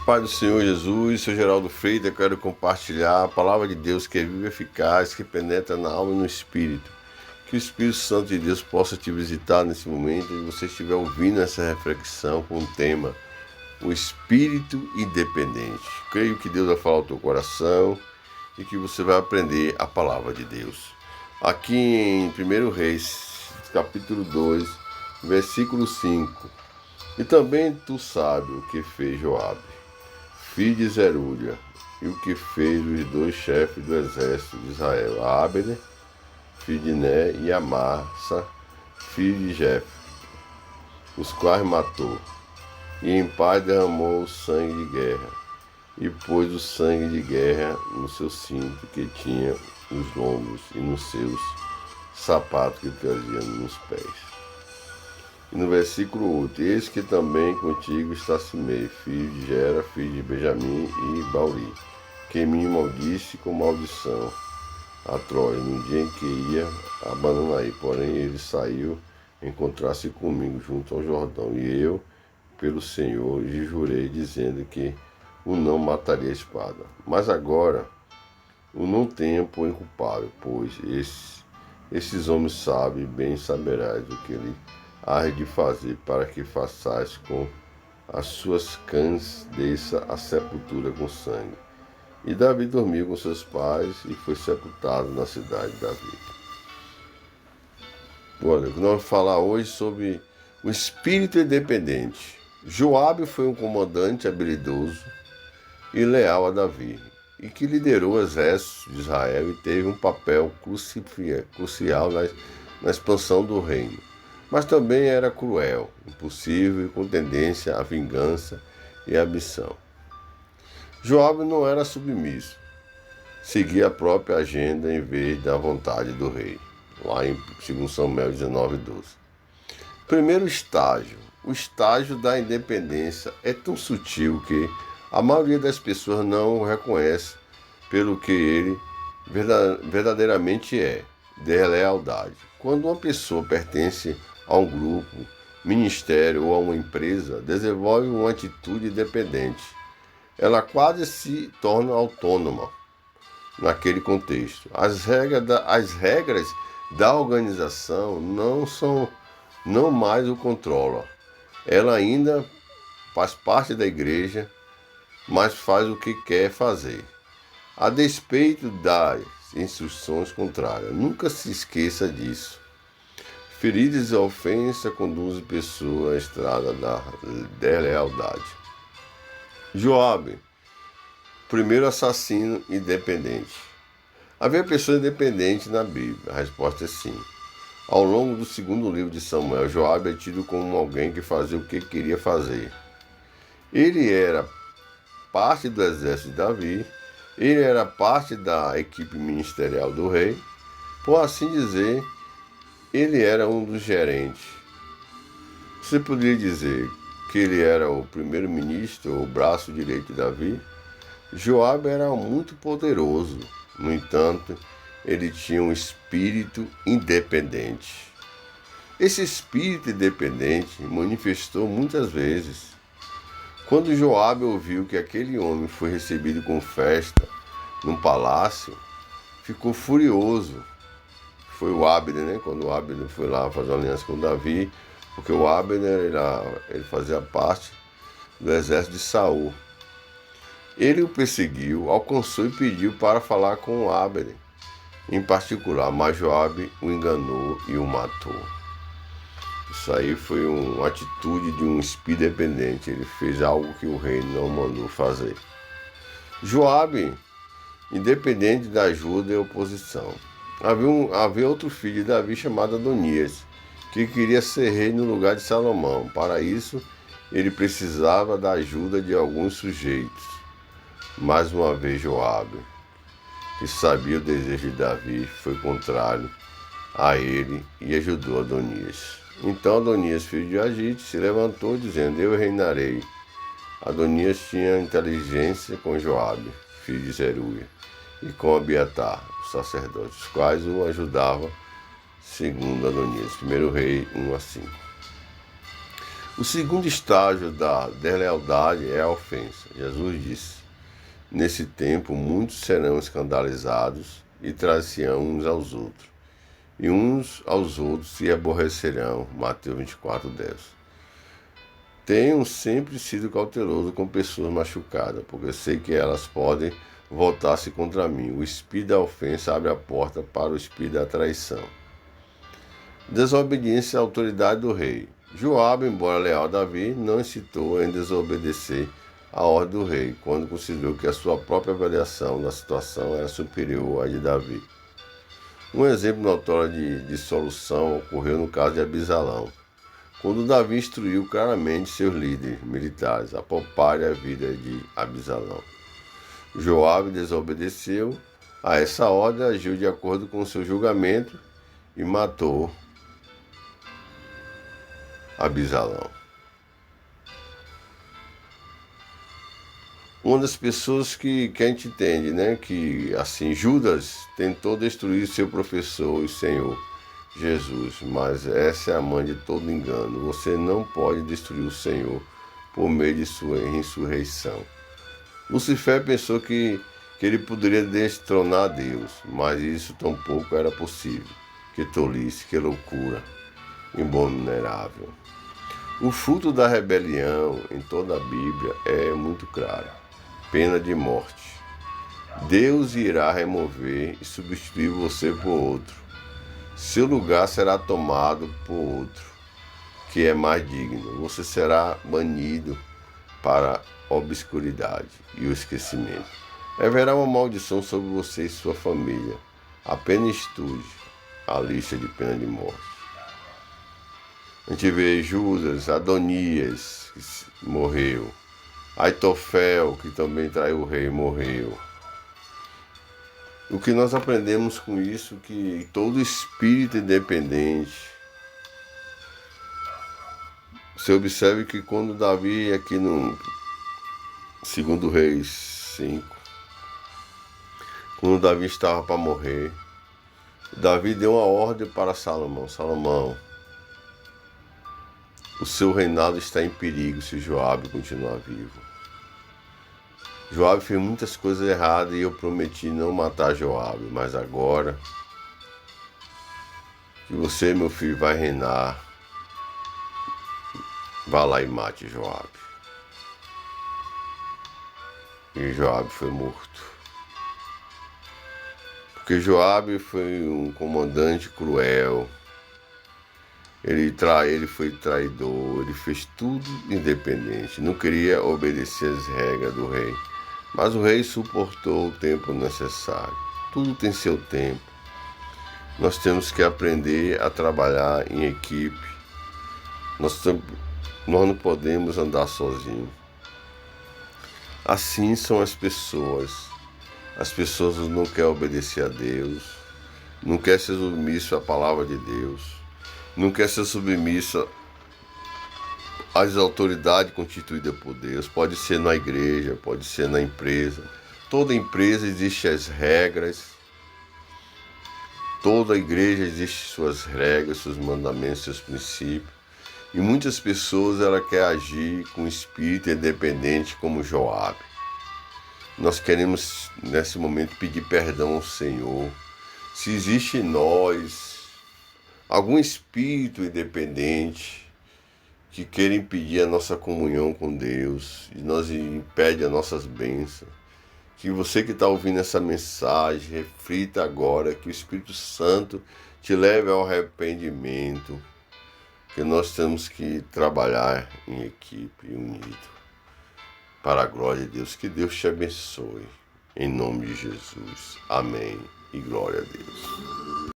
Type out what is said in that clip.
Pai do Senhor Jesus, sou Geraldo Freitas, quero compartilhar a palavra de Deus que é viva e eficaz, que penetra na alma e no espírito. Que o Espírito Santo de Deus possa te visitar nesse momento e você estiver ouvindo essa reflexão com o tema O Espírito Independente. Creio que Deus vai falar ao teu coração e que você vai aprender a palavra de Deus. Aqui em 1 Reis, capítulo 2, versículo 5. E também tu sabes o que fez Joabe, filho de Zeruia, e o que fez os dois chefes do exército de Israel, Abner, filho de Né, e Amasa, filho de Jefe, os quais matou, e em paz derramou o sangue de guerra, e pôs o sangue de guerra no seu cinto que tinha nos lombos e nos seus sapatos que trazia nos pés. E no versículo 8, eis que também contigo está Simei, filho de Gera, filho de Benjamim e Bauri, que me maldisse com maldição a Troia, no dia em que ia abandonar. Porém ele saiu encontrar-se comigo junto ao Jordão, e eu, pelo Senhor, lhe jurei, dizendo que o não mataria a espada. Mas agora o não tenho por culpável, pois esses homens sabem, bem saberás o que ele há de fazer, para que façais com as suas cães desça a sepultura com sangue. E Davi dormiu com seus pais e foi sepultado na cidade de Davi. Olha, nós vamos falar hoje sobre o espírito independente. Joabe foi um comandante habilidoso e leal a Davi, e que liderou o exército de Israel e teve um papel crucial na expansão do reino. Mas também era cruel, impulsivo e com tendência à vingança e ambição. Joabe não era submisso, seguia a própria agenda em vez da vontade do rei, lá em 2 Samuel 19:12. Primeiro estágio, o estágio da independência é tão sutil que a maioria das pessoas não o reconhece pelo que ele verdadeiramente é, deslealdade. Quando uma pessoa pertence a um grupo, ministério ou a uma empresa, desenvolve uma atitude independente. Ela quase se torna autônoma naquele contexto. As regras da organização não mais o controlam. Ela ainda faz parte da igreja, mas faz o que quer fazer, a despeito das instruções contrárias. Nunca se esqueça disso. Feridas e ofensa conduzem pessoas à estrada da deslealdade. Joabe, primeiro assassino independente. Havia pessoas independentes na Bíblia? A resposta é sim. Ao longo do segundo livro de Samuel, Joabe é tido como alguém que fazia o que queria fazer. Ele era parte do exército de Davi, ele era parte da equipe ministerial do rei, por assim dizer, ele era um dos gerentes. Você poderia dizer que ele era o primeiro-ministro ou o braço direito de Davi? Joabe era muito poderoso, no entanto, ele tinha um espírito independente. Esse espírito independente manifestou muitas vezes. Quando Joabe ouviu que aquele homem foi recebido com festa num palácio, ficou furioso. Foi o Abner, né? Quando o Abner foi lá fazer uma aliança com Davi, porque o Abner ele fazia parte do exército de Saul. Ele o perseguiu, alcançou e pediu para falar com o Abner, em particular, mas Joabe o enganou e o matou. Isso aí foi uma atitude de um espírito independente. Ele fez algo que o rei não mandou fazer. Joabe, independente da ajuda e oposição. Havia outro filho de Davi chamado Adonias, que queria ser rei no lugar de Salomão. Para isso, ele precisava da ajuda de alguns sujeitos. Mais uma vez, Joabe, que sabia o desejo de Davi, foi contrário a ele e ajudou Adonias. Então Adonias, filho de Agite, se levantou, dizendo: eu reinarei. Adonias tinha inteligência com Joabe, filho de Zeruia, e com Abiatar, os sacerdotes, os quais o ajudavam, segundo Adonias. 1 Rei 1:5. O segundo estágio da deslealdade é a ofensa. Jesus disse: nesse tempo muitos serão escandalizados e trair-se-ão uns aos outros, e uns aos outros se aborrecerão. Mateus 24:10. Tenho sempre sido cauteloso com pessoas machucadas, porque sei que elas podem voltar-se contra mim. O espírito da ofensa abre a porta para o espírito da traição. Desobediência à autoridade do rei. Joabe, embora leal a Davi, não incitou em desobedecer a ordem do rei, quando considerou que a sua própria avaliação da situação era superior à de Davi. Um exemplo notório de dissolução ocorreu no caso de Abisalão, quando Davi instruiu claramente seus líderes militares a pouparem a vida de Abisalão. Joabe desobedeceu a essa ordem, agiu de acordo com seu julgamento e matou Abisalão. Uma das pessoas que a gente entende, né, que assim Judas tentou destruir seu professor e Senhor Jesus, mas essa é a mãe de todo engano. Você não pode destruir o Senhor por meio de sua ressurreição. Lucifer pensou que ele poderia destronar Deus, mas isso tampouco era possível. Que tolice, que loucura, invulnerável. O fruto da rebelião em toda a Bíblia é muito claro: pena de morte. Deus irá remover e substituir você por outro. Seu lugar será tomado por outro, que é mais digno. Você será banido para a obscuridade e o esquecimento. Haverá uma maldição sobre você e sua família. Apenas estude a lista de pena de morte. A gente vê Judas, Adonias, que morreu. Aitofel, que também traiu o rei, morreu. O que nós aprendemos com isso é que todo espírito independente, você observe que quando Davi, aqui no 2 Reis 5, quando Davi estava para morrer, Davi deu uma ordem para Salomão: Salomão, o seu reinado está em perigo se Joabe continuar vivo. Joabe fez muitas coisas erradas e eu prometi não matar Joabe, mas agora que você, meu filho, vai reinar, vá lá e mate Joabe. E Joabe foi morto. Porque Joabe foi um comandante cruel. Ele foi traidor, ele fez tudo independente, não queria obedecer às regras do rei. Mas o rei suportou o tempo necessário. Tudo tem seu tempo. Nós temos que aprender a trabalhar em equipe. Nós não podemos andar sozinhos. Assim são as pessoas. As pessoas não querem obedecer a Deus, não querem ser submisso à palavra de Deus, não querem ser submisso às autoridades constituídas por Deus. Pode ser na igreja, pode ser na empresa. Toda empresa existe as regras. Toda igreja existe suas regras, seus mandamentos, seus princípios. E muitas pessoas querem agir com espírito independente como Joabe. Nós queremos nesse momento pedir perdão ao Senhor. Se existe em nós algum espírito independente que queira impedir a nossa comunhão com Deus e nos impede as nossas bênçãos, que você que está ouvindo essa mensagem reflita agora, que o Espírito Santo te leve ao arrependimento, que nós temos que trabalhar em equipe, unido, para a glória de Deus. Que Deus te abençoe, em nome de Jesus. Amém e glória a Deus.